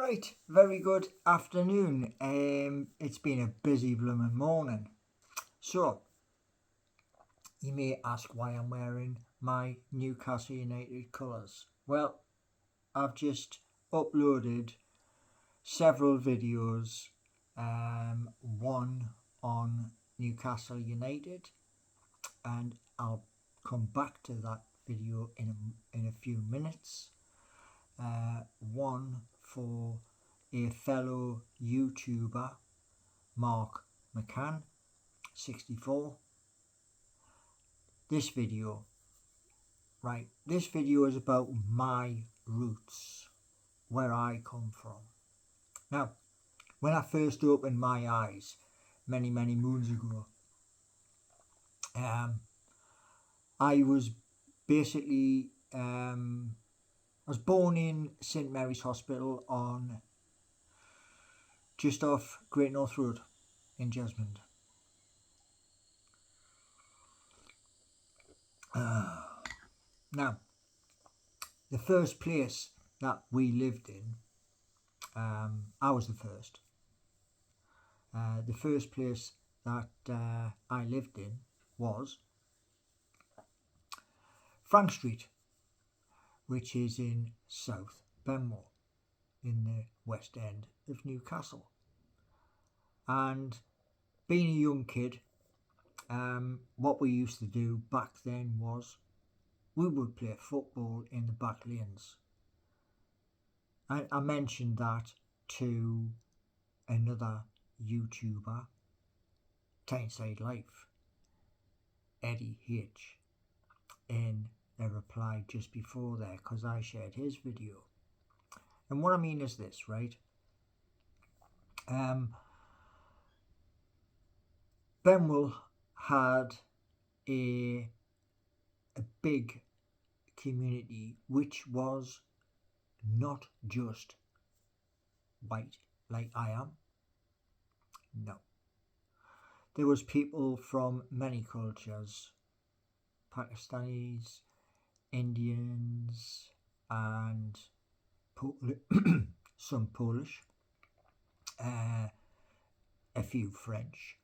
Right, very good afternoon. It's been a busy blooming morning. So, you may ask why I'm wearing my Newcastle United colours. Well, I've just uploaded several videos, one on Newcastle United, and I'll come back to that video in a few minutes. One for a fellow YouTuber, Mark McCann, 64. This video is about my roots, where I come from. Now, when I first opened my eyes many moons ago, I was basically I was born in St Mary's Hospital on just off Great North Road in Jesmond. Now, the first place that we lived in, I was the first. The first place that I lived in was Frank Street, which is in South Benmore, in the West End of Newcastle. And being a young kid, what we used to do back then was we would play football in the back lanes. I mentioned that to another YouTuber, Tyneside Life, Eddie H, in a reply just before there, because I shared his video. And what I mean is this, right? Benwell had a big community which was not just white like I am. No. There was people from many cultures, Pakistanis, Indians, and some Polish, a few French.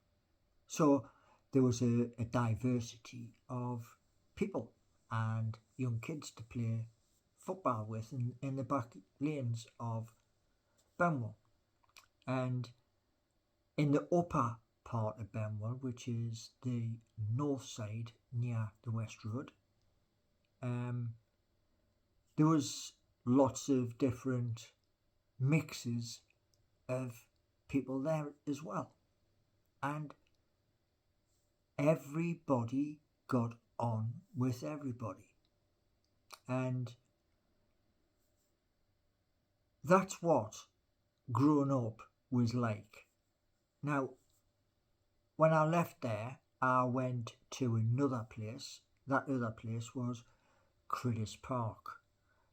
So there was a diversity of people and young kids to play football with in the back lanes of Benwell. And in the upper part of Benwell, which is the north side near the West Road, there was lots of different mixes of people there as well. And everybody got on with everybody. And that's what growing up was like. Now, when I left there, I went to another place. That other place was Critters Park.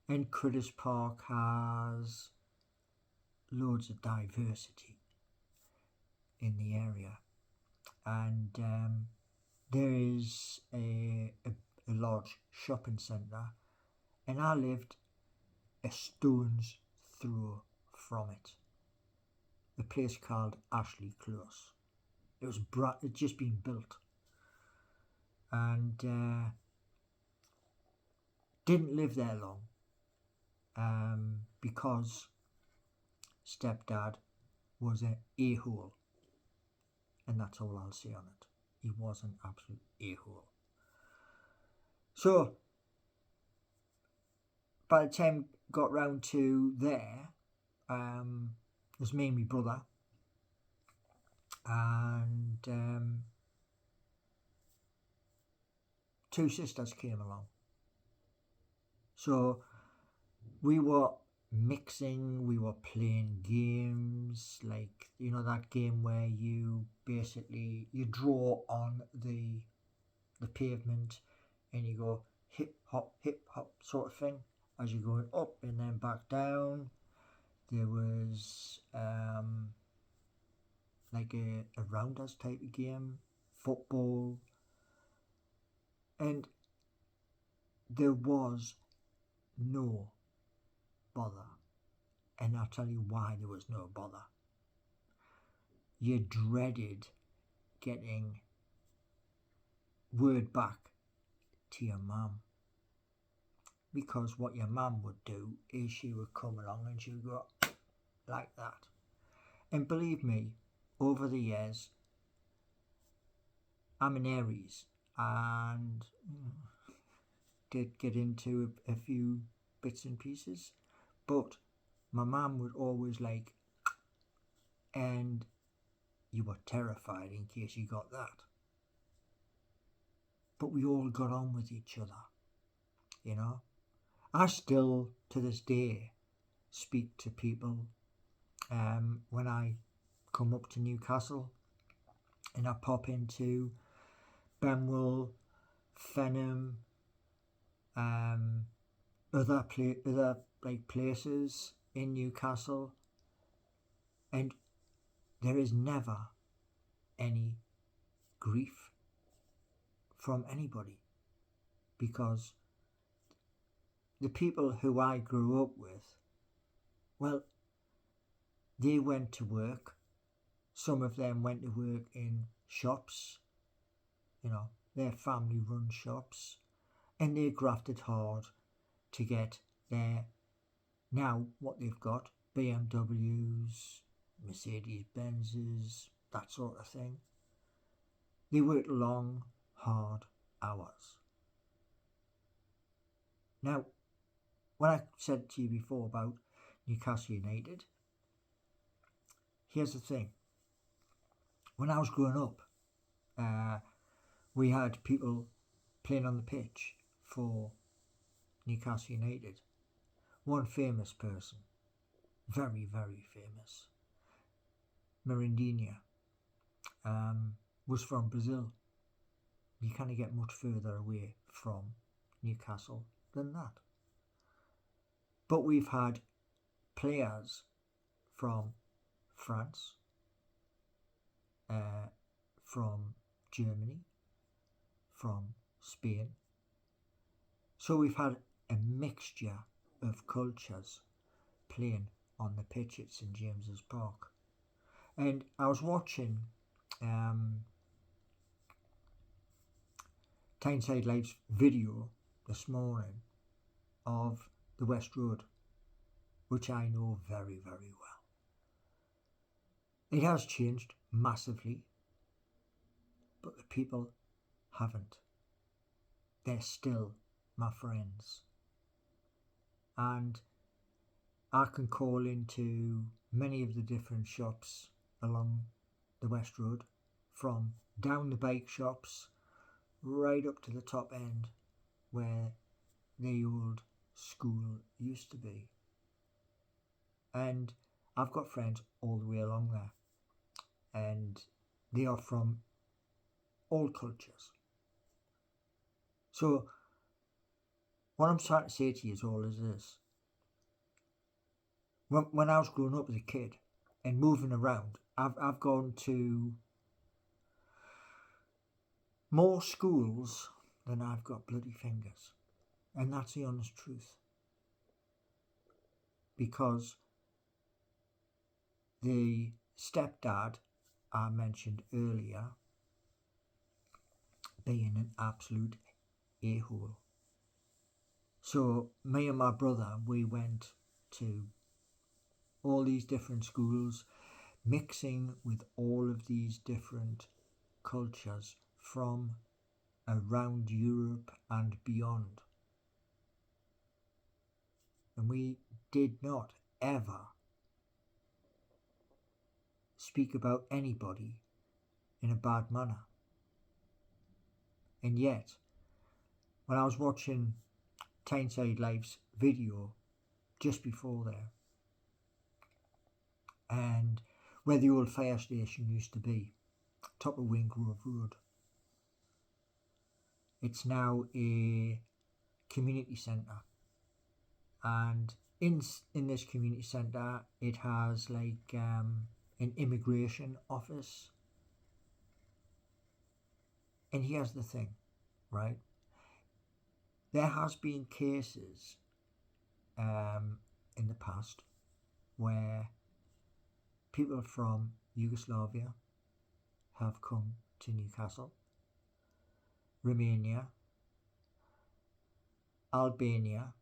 And Critters Park has loads of diversity in the area. And there is a large shopping centre, and I lived a stone's throw from it. A place called Ashley Close. It was it just been built, and didn't live there long, because stepdad was an a-hole, and that's all I'll say on it. He was an absolute a-hole. So by the time got round to there, it was me and my brother, and two sisters came along. So we were mixing, we were playing games, like, you know, that game where you basically you draw on the pavement and you go hip hop sort of thing as you're going up and then back down. There was like a rounders type of game, football, and there was no bother And I'll tell you why there was no bother. You dreaded getting word back to your mum, because what your mum would do is she would come along and she would go like that. And believe me, over the years, I'm an Aries and did get into a few bits and pieces, but my mum would always like, and you were terrified in case you got that. But we all got on with each other, you know. I still, to this day, speak to people when I come up to Newcastle and I pop into Benwell, Fenham, other like places in Newcastle, and there is never any grief from anybody, because the people who I grew up with, well, they went to work. Some of them went to work in shops, you know, their family run shops, and they grafted hard to get their, now what they've got, BMWs, Mercedes Benzes, that sort of thing. They worked long, hard hours. Now, when I said to you before about Newcastle United, here's the thing. When I was growing up, we had people playing on the pitch for Newcastle United. One famous person, very, very famous, Mirandinha, was from Brazil. You can't get much further away from Newcastle than that. But we've had players from France, from Germany, from Spain. So we've had a mixture of cultures playing on the pitch at St James's Park. And I was watching Tyneside Live's video this morning of the West Road, which I know very, very well. It has changed massively, but the people haven't. They're still my friends. And I can call into many of the different shops along the West Road, from down the bike shops right up to the top end where the old school used to be. And I've got friends all the way along there, and they are from all cultures. So what I'm trying to say to you all is this. When I was growing up as a kid and moving around, I've gone to more schools than I've got bloody fingers. And that's the honest truth. Because the stepdad I mentioned earlier, being an absolute a-hole. So me and my brother, we went to all these different schools, mixing with all of these different cultures from around Europe and beyond. And we did not ever speak about anybody in a bad manner. And yet, when I was watching Tyneside Live's video just before there, and where the old fire station used to be, top of Wingrove Road, it's now a community centre. And in this community centre, it has like an immigration office. And here's the thing, right? There has been cases in the past where people from Yugoslavia have come to Newcastle, Romania, Albania,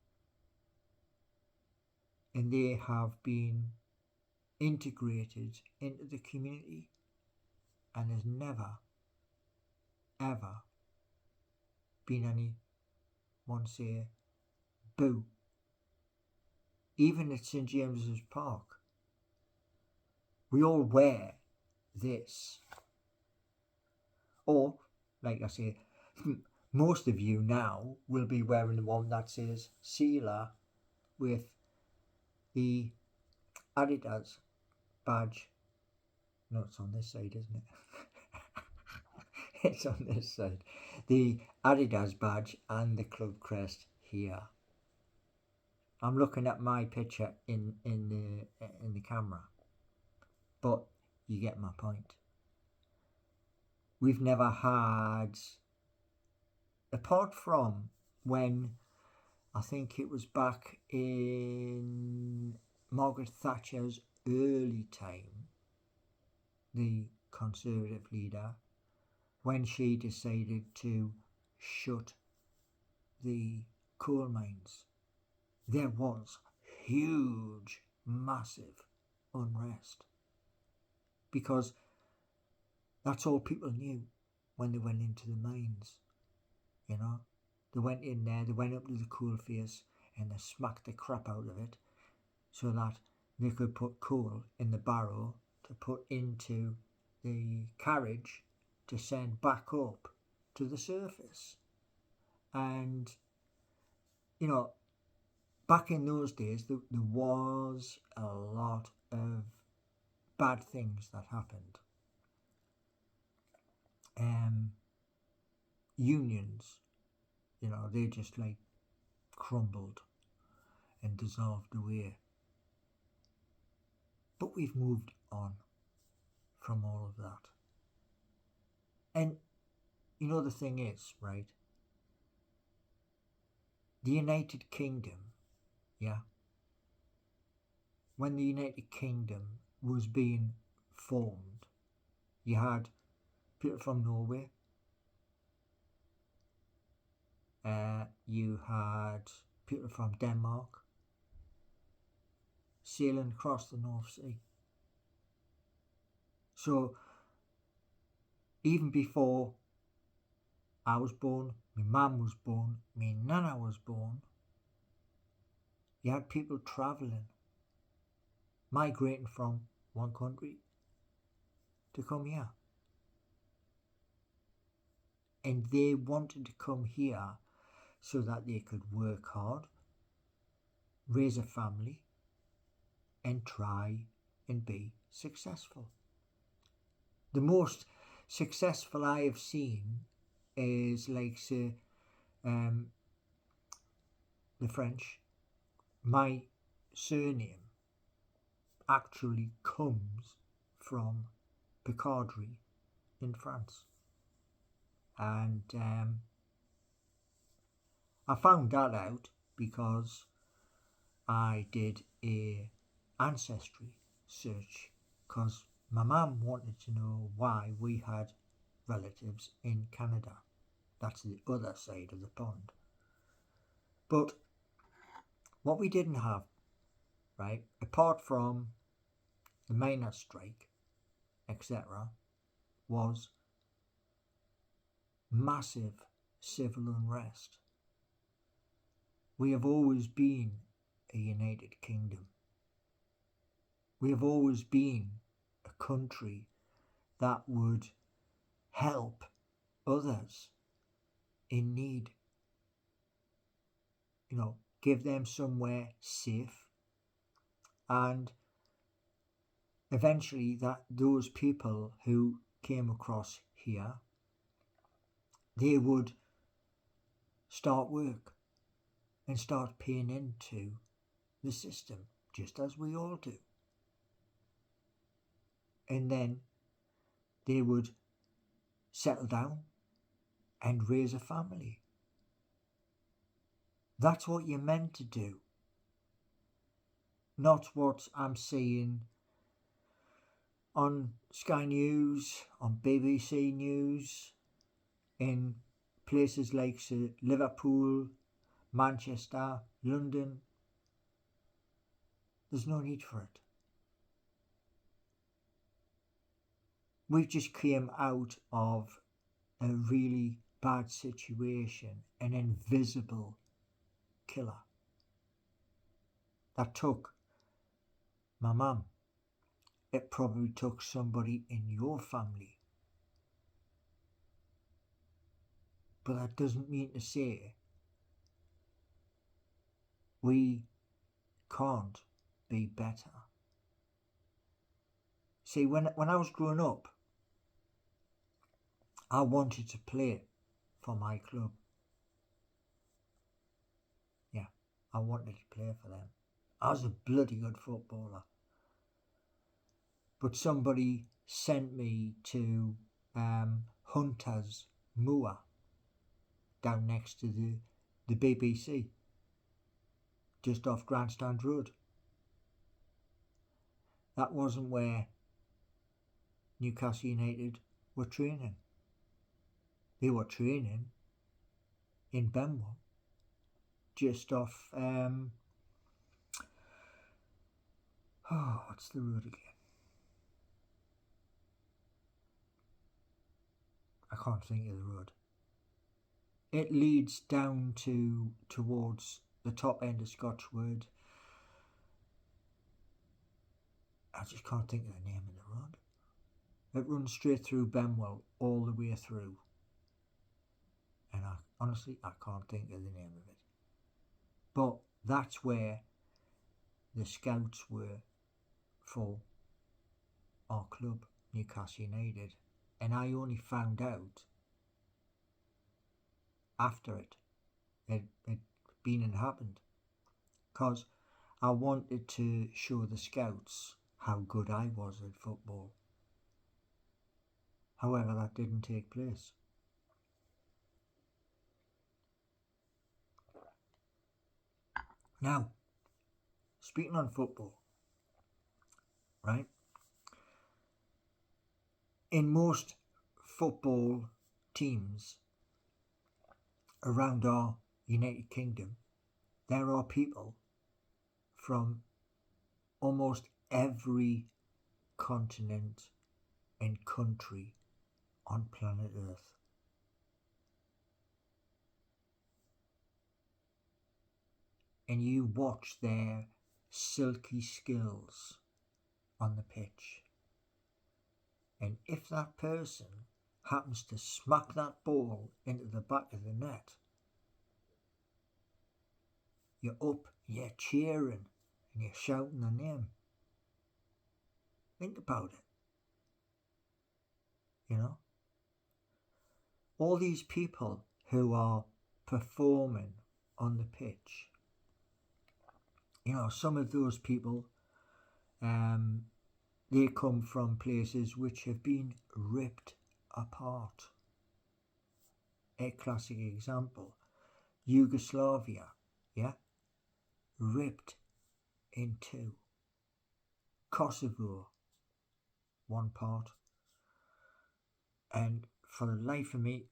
and they have been integrated into the community, and there's never, ever been anyone say boo. Even at St James's Park, we all wear this. Or, like I say, most of you now will be wearing the one that says Sealer with the Adidas badge. No, it's on this side, isn't it? It's on this side. The Adidas badge and the club crest here. I'm looking at my picture in the camera, but you get my point. We've never had, apart from when I think it was back in Margaret Thatcher's early time, the Conservative leader, when she decided to shut the coal mines, there was huge, massive unrest, because that's all people knew when they went into the mines. You know, they went in there, they went up to the coal face and they smacked the crap out of it so that they could put coal in the barrow to put into the carriage to send back up to the surface. And, you know, back in those days, there was a lot of bad things that happened. Unions, you know, they just like crumbled and dissolved away. But we've moved on from all of that. And, you know, the thing is, right, the United Kingdom, yeah, when the United Kingdom was being formed, you had people from Norway, you had people from Denmark sailing across the North Sea. So even before I was born, my mum was born, my nana was born, you had people travelling, migrating from one country to come here. And they wanted to come here so that they could work hard, raise a family, and try and be successful. The most successful I have seen is like, say, the French. My surname actually comes from Picardry in France. And I found that out because I did a ancestry search, because my mum wanted to know why we had relatives in Canada. That's the other side of the pond. But what we didn't have, right, apart from the miners' strike, etc., was massive civil unrest. We have always been a United Kingdom. We have always been a country that would help others in need. You know, give them somewhere safe, and eventually that those people who came across here, they would start work and start paying into the system, just as we all do. And then they would settle down and raise a family. That's what you're meant to do. not what I'm seeing on Sky News, on BBC News, in places like Liverpool, Manchester, London. There's no need for it. We've just came out of a really bad situation, an invisible killer that took my mum. It probably took somebody in your family. But that doesn't mean to say we can't be better. See, when I was growing up, I wanted to play for my club. Yeah, I wanted to play for them. I was a bloody good footballer. But somebody sent me to Hunter's Moor down next to the BBC, just off Grandstand Road. That wasn't where Newcastle United were training. They were training in Benwell, just off, what's the road again? I can't think of the road. It leads down towards the top end of Scotchwood. I just can't think of the name of the road. It runs straight through Benwell all the way through. And honestly, I can't think of the name of it. But that's where the scouts were for our club, Newcastle United. And I only found out after it had been and happened, because I wanted to show the scouts how good I was at football. However, that didn't take place. Now, speaking on football, right? In most football teams around our United Kingdom, there are people from almost every continent and country on planet Earth. And you watch their silky skills on the pitch. And if that person happens to smack that ball into the back of the net, you're up, you're cheering, and you're shouting their name. Think about it. You know? All these people who are performing on the pitch, you know, some of those people, they come from places which have been ripped apart. A classic example, Yugoslavia, yeah? Ripped in two. Kosovo, one part. And for the life of me,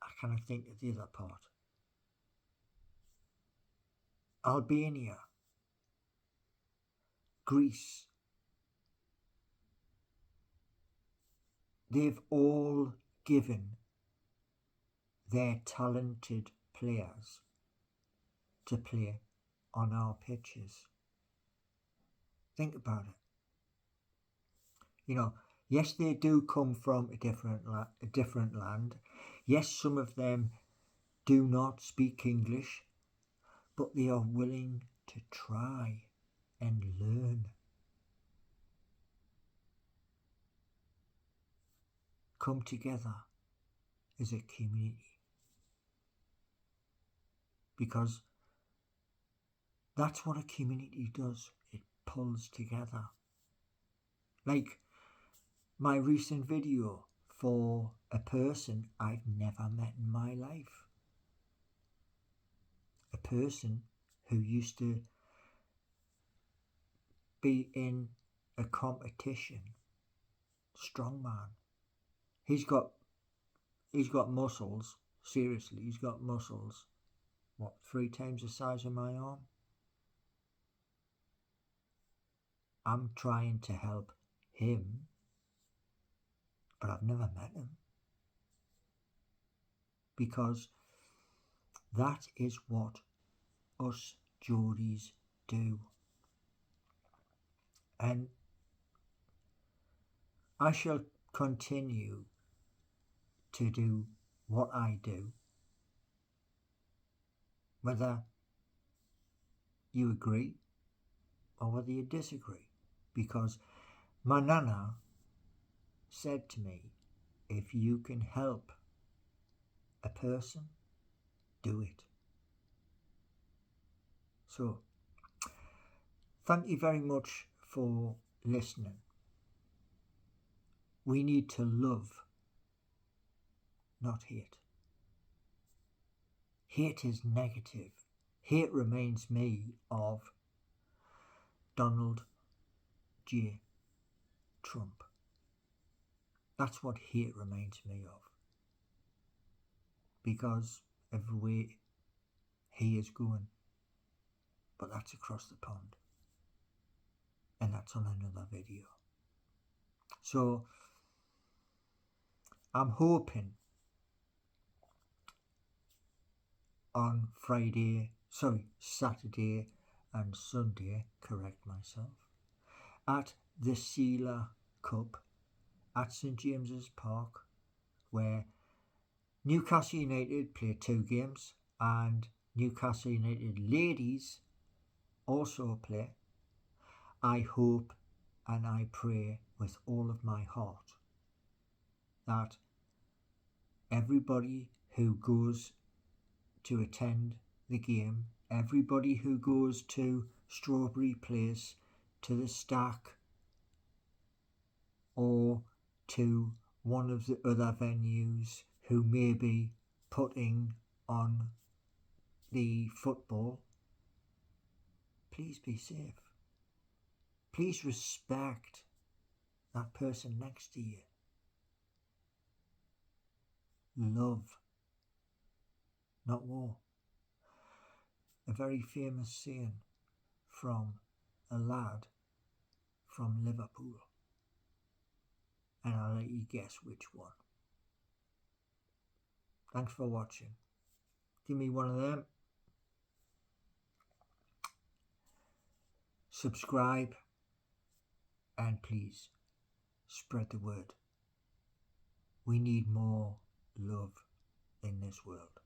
I cannot think of the other part. Albania, Greece, they've all given their talented players to play on our pitches. Think about it. You know, yes, they do come from a different land. Yes, some of them do not speak English, but they are willing to try and learn. Come together as a community. Because that's what a community does. It pulls together. Like my recent video for a person I've never met in my life. A person who used to be in a competition. Strong man. He's got muscles. Seriously, he's got muscles. What, 3 times the size of my arm? I'm trying to help him, but I've never met him. Because that is what us Geordies do. And I shall continue to do what I do, whether you agree or whether you disagree. Because my nana said to me, if you can help a person, do it. So, thank you very much for listening. We need to love, not hate. Hate is negative. Hate reminds me of Donald J. Trump. That's what hate reminds me of. Because of the way he is going. But that's across the pond. And that's on another video. So, I'm hoping on Saturday and Sunday, correct myself, at the Sealer Cup at St James's Park, where Newcastle United play 2 games and Newcastle United ladies also play. I hope and I pray with all of my heart that everybody who goes to attend the game, everybody who goes to Strawberry Place, to the Stack, or to one of the other venues who may be putting on the football, please be safe. Please respect that person next to you. Love, not war. A very famous saying from a lad from Liverpool. And I'll let you guess which one. Thanks for watching. Give me one of them. Subscribe and please spread the word. We need more love in this world.